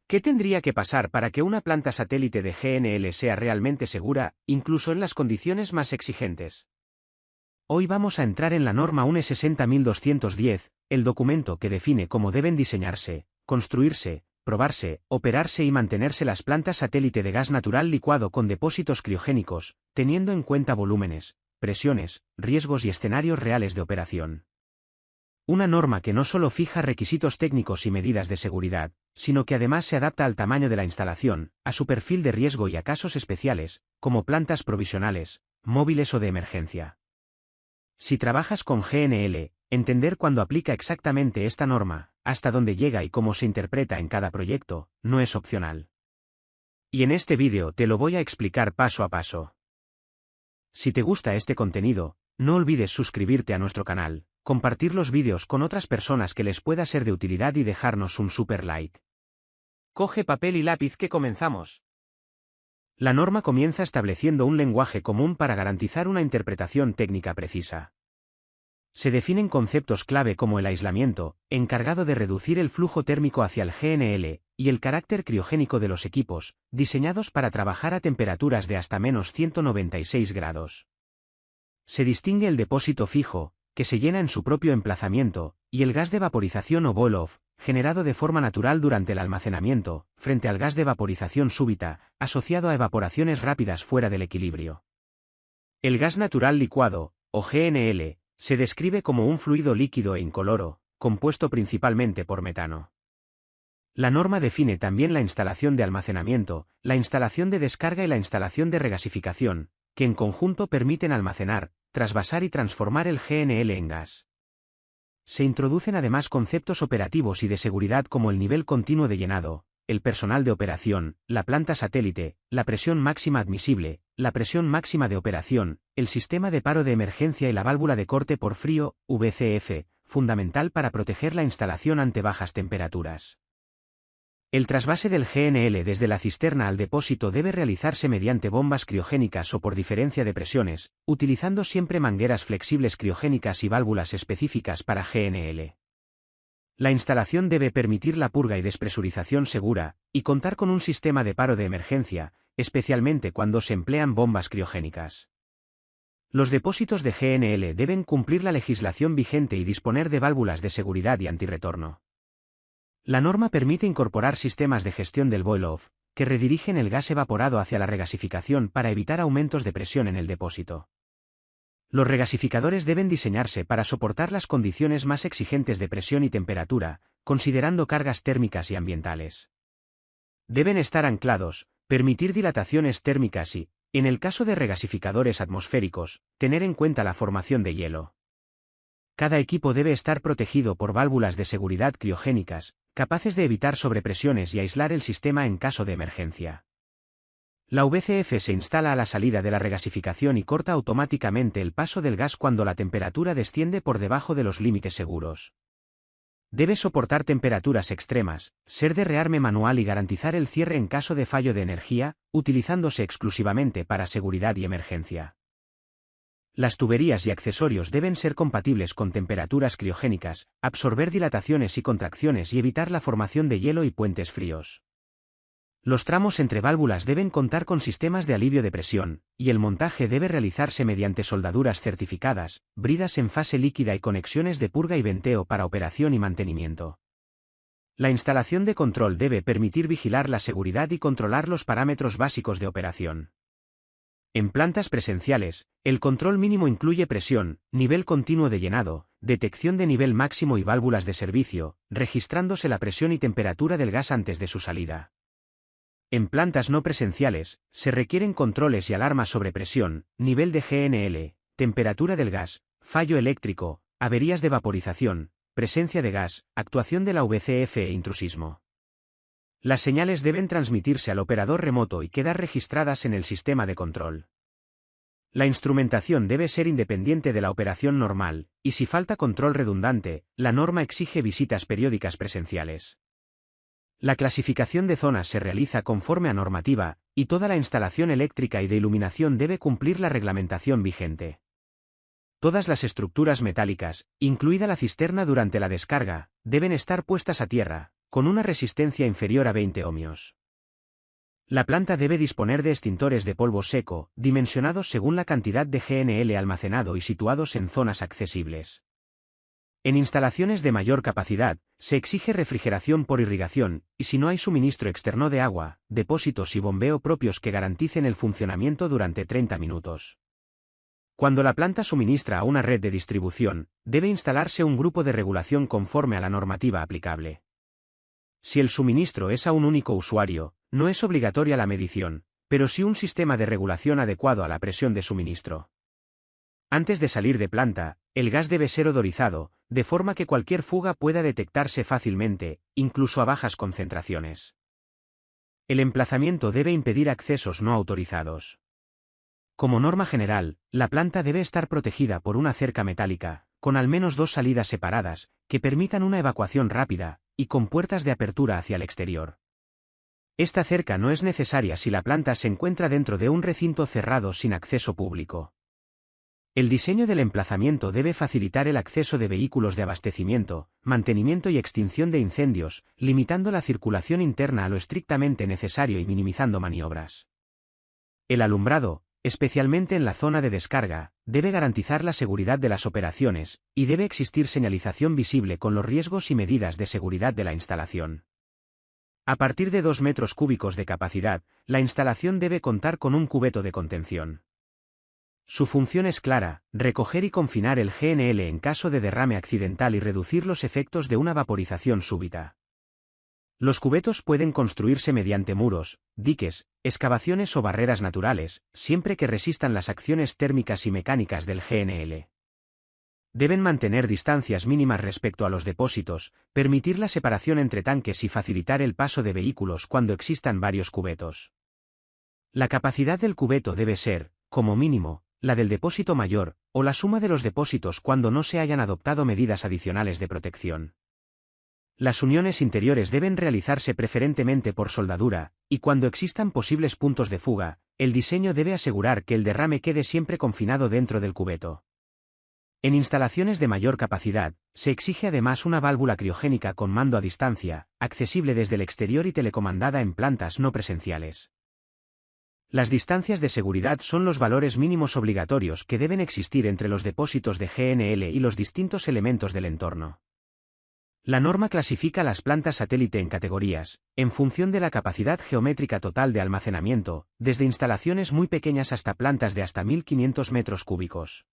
¿Qué tendría que pasar para que una planta satélite de GNL sea realmente segura, incluso en las condiciones más exigentes? Hoy vamos a entrar en la norma UNE 60210, el documento que define cómo deben diseñarse, construirse, probarse, operarse y mantenerse las plantas satélite de gas natural licuado con depósitos criogénicos, teniendo en cuenta volúmenes, presiones, riesgos y escenarios reales de operación. Una norma que no solo fija requisitos técnicos y medidas de seguridad, sino que además se adapta al tamaño de la instalación, a su perfil de riesgo y a casos especiales, como plantas provisionales, móviles o de emergencia. Si trabajas con GNL, entender cuándo aplica exactamente esta norma, hasta dónde llega y cómo se interpreta en cada proyecto, no es opcional. Y en este vídeo te lo voy a explicar paso a paso. Si te gusta este contenido, no olvides suscribirte a nuestro canal, compartir los vídeos con otras personas que les pueda ser de utilidad y dejarnos un super like. Coge papel y lápiz que comenzamos. La norma comienza estableciendo un lenguaje común para garantizar una interpretación técnica precisa. Se definen conceptos clave como el aislamiento, encargado de reducir el flujo térmico hacia el GNL, y el carácter criogénico de los equipos, diseñados para trabajar a temperaturas de hasta menos 196 grados. Se distingue el depósito fijo, que se llena en su propio emplazamiento, y el gas de vaporización o boil-off, generado de forma natural durante el almacenamiento, frente al gas de vaporización súbita, asociado a evaporaciones rápidas fuera del equilibrio. El gas natural licuado, o GNL, se describe como un fluido líquido e incoloro, compuesto principalmente por metano. La norma define también la instalación de almacenamiento, la instalación de descarga y la instalación de regasificación, que en conjunto permiten almacenar, trasvasar y transformar el GNL en gas. Se introducen además conceptos operativos y de seguridad como el nivel continuo de llenado, el personal de operación, la planta satélite, la presión máxima admisible, la presión máxima de operación, el sistema de paro de emergencia y la válvula de corte por frío, VCF, fundamental para proteger la instalación ante bajas temperaturas. El trasvase del GNL desde la cisterna al depósito debe realizarse mediante bombas criogénicas o por diferencia de presiones, utilizando siempre mangueras flexibles criogénicas y válvulas específicas para GNL. La instalación debe permitir la purga y despresurización segura, y contar con un sistema de paro de emergencia, especialmente cuando se emplean bombas criogénicas. Los depósitos de GNL deben cumplir la legislación vigente y disponer de válvulas de seguridad y antirretorno. La norma permite incorporar sistemas de gestión del boil-off, que redirigen el gas evaporado hacia la regasificación para evitar aumentos de presión en el depósito. Los regasificadores deben diseñarse para soportar las condiciones más exigentes de presión y temperatura, considerando cargas térmicas y ambientales. Deben estar anclados, permitir dilataciones térmicas y, en el caso de regasificadores atmosféricos, tener en cuenta la formación de hielo. Cada equipo debe estar protegido por válvulas de seguridad criogénicas, capaces de evitar sobrepresiones y aislar el sistema en caso de emergencia. La VCF se instala a la salida de la regasificación y corta automáticamente el paso del gas cuando la temperatura desciende por debajo de los límites seguros. Debe soportar temperaturas extremas, ser de rearme manual y garantizar el cierre en caso de fallo de energía, utilizándose exclusivamente para seguridad y emergencia. Las tuberías y accesorios deben ser compatibles con temperaturas criogénicas, absorber dilataciones y contracciones y evitar la formación de hielo y puentes fríos. Los tramos entre válvulas deben contar con sistemas de alivio de presión, y el montaje debe realizarse mediante soldaduras certificadas, bridas en fase líquida y conexiones de purga y venteo para operación y mantenimiento. La instalación de control debe permitir vigilar la seguridad y controlar los parámetros básicos de operación. En plantas presenciales, el control mínimo incluye presión, nivel continuo de llenado, detección de nivel máximo y válvulas de servicio, registrándose la presión y temperatura del gas antes de su salida. En plantas no presenciales, se requieren controles y alarmas sobre presión, nivel de GNL, temperatura del gas, fallo eléctrico, averías de vaporización, presencia de gas, actuación de la VCF e intrusismo. Las señales deben transmitirse al operador remoto y quedar registradas en el sistema de control. La instrumentación debe ser independiente de la operación normal, y si falta control redundante, la norma exige visitas periódicas presenciales. La clasificación de zonas se realiza conforme a normativa, y toda la instalación eléctrica y de iluminación debe cumplir la reglamentación vigente. Todas las estructuras metálicas, incluida la cisterna durante la descarga, deben estar puestas a tierra, con una resistencia inferior a 20 ohmios. La planta debe disponer de extintores de polvo seco, dimensionados según la cantidad de GNL almacenado y situados en zonas accesibles. En instalaciones de mayor capacidad, se exige refrigeración por irrigación, y si no hay suministro externo de agua, depósitos y bombeo propios que garanticen el funcionamiento durante 30 minutos. Cuando la planta suministra a una red de distribución, debe instalarse un grupo de regulación conforme a la normativa aplicable. Si el suministro es a un único usuario, no es obligatoria la medición, pero sí un sistema de regulación adecuado a la presión de suministro. Antes de salir de planta, el gas debe ser odorizado, de forma que cualquier fuga pueda detectarse fácilmente, incluso a bajas concentraciones. El emplazamiento debe impedir accesos no autorizados. Como norma general, la planta debe estar protegida por una cerca metálica, con al menos 2 salidas separadas, que permitan una evacuación rápida, y con puertas de apertura hacia el exterior. Esta cerca no es necesaria si la planta se encuentra dentro de un recinto cerrado sin acceso público. El diseño del emplazamiento debe facilitar el acceso de vehículos de abastecimiento, mantenimiento y extinción de incendios, limitando la circulación interna a lo estrictamente necesario y minimizando maniobras. El alumbrado, especialmente en la zona de descarga, debe garantizar la seguridad de las operaciones, y debe existir señalización visible con los riesgos y medidas de seguridad de la instalación. A partir de 2 metros cúbicos de capacidad, la instalación debe contar con un cubeto de contención. Su función es clara: recoger y confinar el GNL en caso de derrame accidental y reducir los efectos de una vaporización súbita. Los cubetos pueden construirse mediante muros, diques, excavaciones o barreras naturales, siempre que resistan las acciones térmicas y mecánicas del GNL. Deben mantener distancias mínimas respecto a los depósitos, permitir la separación entre tanques y facilitar el paso de vehículos cuando existan varios cubetos. La capacidad del cubeto debe ser, como mínimo, la del depósito mayor, o la suma de los depósitos cuando no se hayan adoptado medidas adicionales de protección. Las uniones interiores deben realizarse preferentemente por soldadura, y cuando existan posibles puntos de fuga, el diseño debe asegurar que el derrame quede siempre confinado dentro del cubeto. En instalaciones de mayor capacidad, se exige además una válvula criogénica con mando a distancia, accesible desde el exterior y telecomandada en plantas no presenciales. Las distancias de seguridad son los valores mínimos obligatorios que deben existir entre los depósitos de GNL y los distintos elementos del entorno. La norma clasifica las plantas satélite en categorías, en función de la capacidad geométrica total de almacenamiento, desde instalaciones muy pequeñas hasta plantas de hasta 1500 metros cúbicos.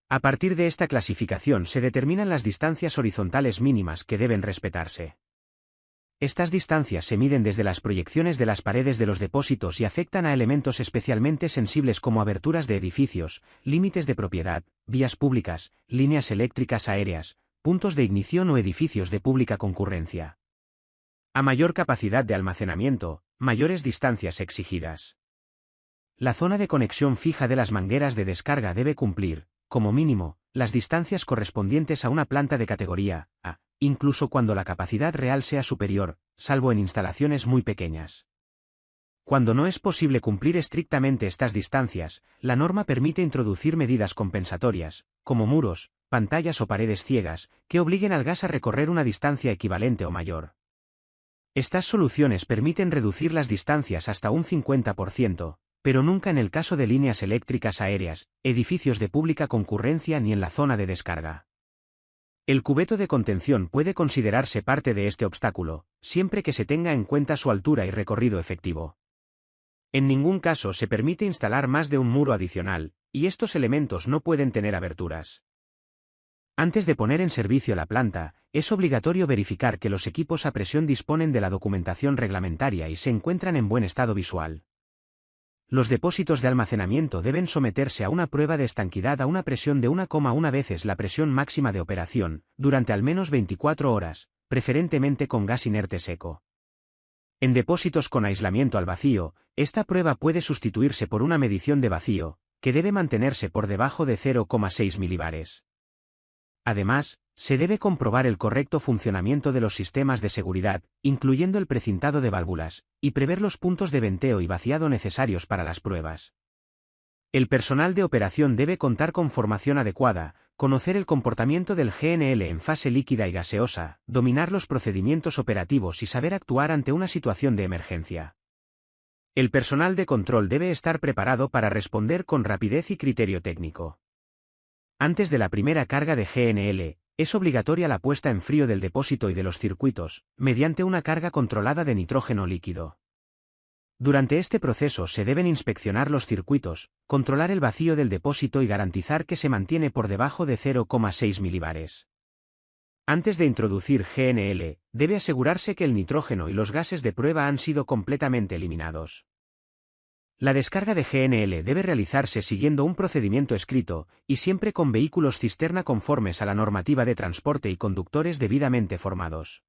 A partir de esta clasificación se determinan las distancias horizontales mínimas que deben respetarse. Estas distancias se miden desde las proyecciones de las paredes de los depósitos y afectan a elementos especialmente sensibles como aberturas de edificios, límites de propiedad, vías públicas, líneas eléctricas aéreas, puntos de ignición o edificios de pública concurrencia. A mayor capacidad de almacenamiento, mayores distancias exigidas. La zona de conexión fija de las mangueras de descarga debe cumplir, como mínimo, las distancias correspondientes a una planta de categoría A, incluso cuando la capacidad real sea superior, salvo en instalaciones muy pequeñas. Cuando no es posible cumplir estrictamente estas distancias, la norma permite introducir medidas compensatorias, como muros, pantallas o paredes ciegas, que obliguen al gas a recorrer una distancia equivalente o mayor. Estas soluciones permiten reducir las distancias hasta un 50%, pero nunca en el caso de líneas eléctricas aéreas, edificios de pública concurrencia ni en la zona de descarga. El cubeto de contención puede considerarse parte de este obstáculo, siempre que se tenga en cuenta su altura y recorrido efectivo. En ningún caso se permite instalar más de un muro adicional, y estos elementos no pueden tener aberturas. Antes de poner en servicio la planta, es obligatorio verificar que los equipos a presión disponen de la documentación reglamentaria y se encuentran en buen estado visual. Los depósitos de almacenamiento deben someterse a una prueba de estanquidad a una presión de 1,1 veces la presión máxima de operación, durante al menos 24 horas, preferentemente con gas inerte seco. En depósitos con aislamiento al vacío, esta prueba puede sustituirse por una medición de vacío, que debe mantenerse por debajo de 0,6 milibares. Además, se debe comprobar el correcto funcionamiento de los sistemas de seguridad, incluyendo el precintado de válvulas, y prever los puntos de venteo y vaciado necesarios para las pruebas. El personal de operación debe contar con formación adecuada, conocer el comportamiento del GNL en fase líquida y gaseosa, dominar los procedimientos operativos y saber actuar ante una situación de emergencia. El personal de control debe estar preparado para responder con rapidez y criterio técnico. Antes de la primera carga de GNL, es obligatoria la puesta en frío del depósito y de los circuitos, mediante una carga controlada de nitrógeno líquido. Durante este proceso se deben inspeccionar los circuitos, controlar el vacío del depósito y garantizar que se mantiene por debajo de 0,6 milibares. Antes de introducir GNL, debe asegurarse que el nitrógeno y los gases de prueba han sido completamente eliminados. La descarga de GNL debe realizarse siguiendo un procedimiento escrito, y siempre con vehículos cisterna conformes a la normativa de transporte y conductores debidamente formados.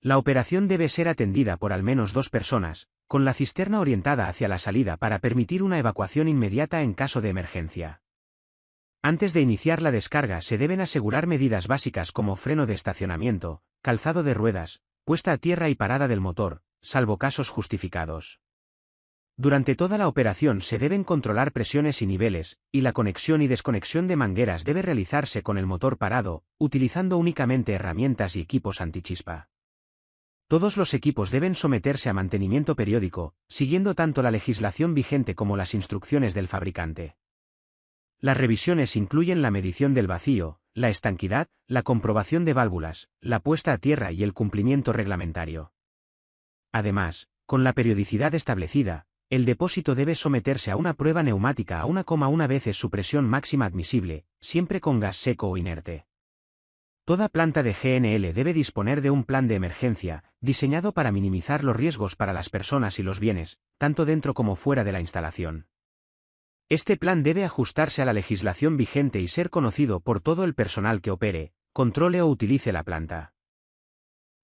La operación debe ser atendida por al menos 2 personas, con la cisterna orientada hacia la salida para permitir una evacuación inmediata en caso de emergencia. Antes de iniciar la descarga se deben asegurar medidas básicas como freno de estacionamiento, calzado de ruedas, puesta a tierra y parada del motor, salvo casos justificados. Durante toda la operación se deben controlar presiones y niveles, y la conexión y desconexión de mangueras debe realizarse con el motor parado, utilizando únicamente herramientas y equipos antichispa. Todos los equipos deben someterse a mantenimiento periódico, siguiendo tanto la legislación vigente como las instrucciones del fabricante. Las revisiones incluyen la medición del vacío, la estanquidad, la comprobación de válvulas, la puesta a tierra y el cumplimiento reglamentario. Además, con la periodicidad establecida, el depósito debe someterse a una prueba neumática a 1,1 veces su presión máxima admisible, siempre con gas seco o inerte. Toda planta de GNL debe disponer de un plan de emergencia, diseñado para minimizar los riesgos para las personas y los bienes, tanto dentro como fuera de la instalación. Este plan debe ajustarse a la legislación vigente y ser conocido por todo el personal que opere, controle o utilice la planta.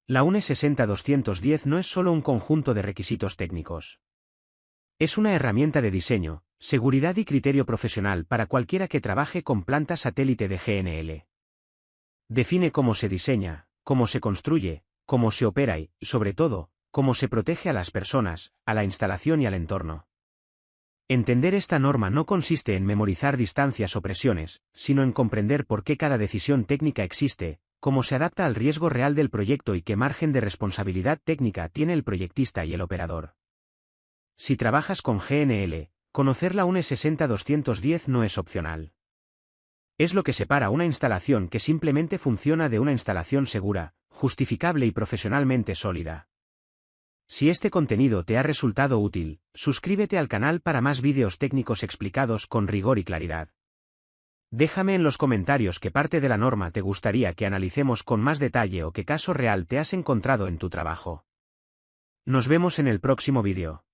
La UNE 60210 no es solo un conjunto de requisitos técnicos. Es una herramienta de diseño, seguridad y criterio profesional para cualquiera que trabaje con plantas satélite de GNL. Define cómo se diseña, cómo se construye, cómo se opera y, sobre todo, cómo se protege a las personas, a la instalación y al entorno. Entender esta norma no consiste en memorizar distancias o presiones, sino en comprender por qué cada decisión técnica existe, cómo se adapta al riesgo real del proyecto y qué margen de responsabilidad técnica tiene el proyectista y el operador. Si trabajas con GNL, conocer la UNE 60210 no es opcional. Es lo que separa una instalación que simplemente funciona de una instalación segura, justificable y profesionalmente sólida. Si este contenido te ha resultado útil, suscríbete al canal para más vídeos técnicos explicados con rigor y claridad. Déjame en los comentarios qué parte de la norma te gustaría que analicemos con más detalle o qué caso real te has encontrado en tu trabajo. Nos vemos en el próximo vídeo.